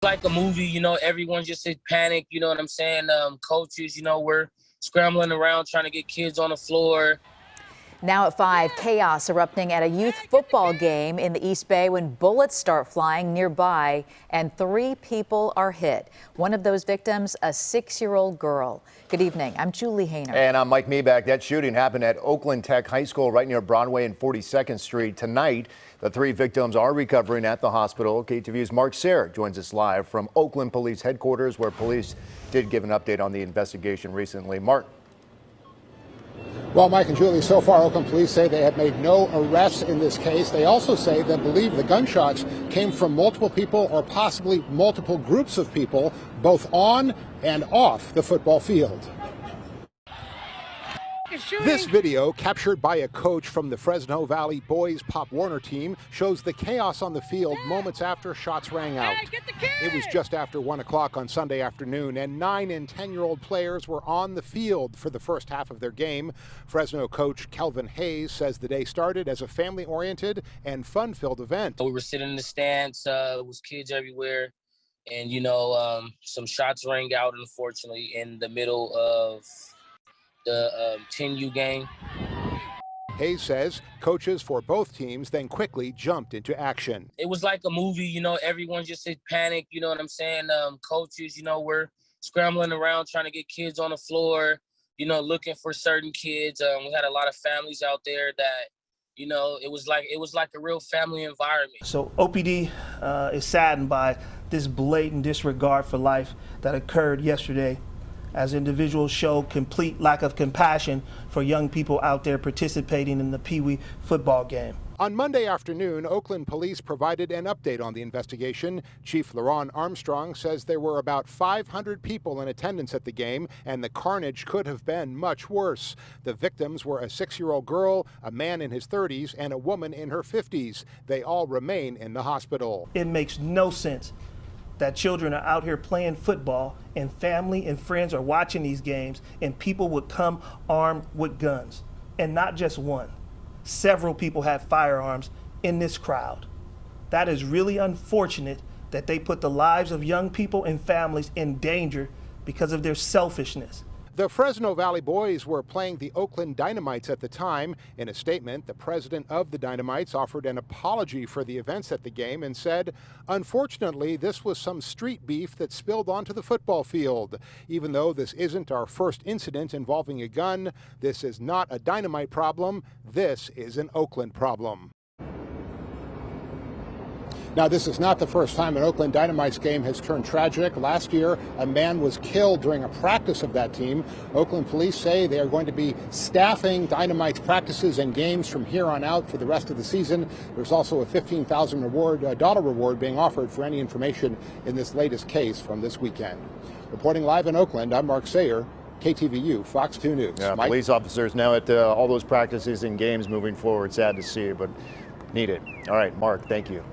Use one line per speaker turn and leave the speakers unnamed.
Like a movie, everyone just in panic, you know what I'm saying? Coaches, we're scrambling around trying to get kids on the floor.
Now at 5, chaos erupting at a youth football game in the East Bay when bullets start flying nearby and 3 people are hit. One of those victims, a 6-year-old girl. Good evening. I'm Julie Hayner.
And I'm Mike Meback. That shooting happened at Oakland Tech High School right near Broadway and 42nd Street. Tonight, the 3 victims are recovering at the hospital. KTVU's Mark Sayre joins us live from Oakland Police Headquarters, where police did give an update on the investigation recently. Mark.
Well, Mike and Julie, so far Oakland police say they have made no arrests in this case. They also say they believe the gunshots came from multiple people or possibly multiple groups of people, both on and off the football field. This video, captured by a coach from the Fresno Valley boys Pop Warner team, shows the chaos on the field moments after shots rang out. It was just after 1 o'clock on Sunday afternoon, and 9 and 10-year-old players were on the field for the first half of their game. Fresno coach Kelvin Hayes says the day started as a family-oriented and fun-filled event.
We were sitting in the stands, it was kids everywhere, and, some shots rang out, unfortunately, in the middle of the 10U game.
Hayes says coaches for both teams then quickly jumped into action.
It was like a movie, everyone just in panic, you know what I'm saying? Coaches, we're scrambling around trying to get kids on the floor, looking for certain kids. We had a lot of families out there that, it was like a real family environment.
So OPD is saddened by this blatant disregard for life that occurred yesterday, as individuals show complete lack of compassion for young people out there participating in the Pee Wee football game.
On Monday afternoon, Oakland police provided an update on the investigation. Chief LaRon Armstrong says there were about 500 people in attendance at the game, and the carnage could have been much worse. The victims were a 6-year-old girl, a man in his 30s, and a woman in her 50s. They all remain in the hospital.
It makes no sense that children are out here playing football and family and friends are watching these games and people would come armed with guns. And not just one. Several people had firearms in this crowd. That is really unfortunate that they put the lives of young people and families in danger because of their selfishness.
The Fresno Valley boys were playing the Oakland Dynamites at the time. In a statement, the president of the Dynamites offered an apology for the events at the game and said, "Unfortunately, this was some street beef that spilled onto the football field. Even though this isn't our first incident involving a gun, this is not a Dynamite problem. This is an Oakland problem." Now, this is not the first time an Oakland Dynamites game has turned tragic. Last year, a man was killed during a practice of that team. Oakland police say they are going to be staffing Dynamites practices and games from here on out for the rest of the season. There's also a $15,000 reward being offered for any information in this latest case from this weekend. Reporting live in Oakland, I'm Mark Sayre, KTVU, Fox 2 News.
Yeah,
Mike?
Police officers now at all those practices and games moving forward. Sad to see, but needed. All right, Mark, thank you.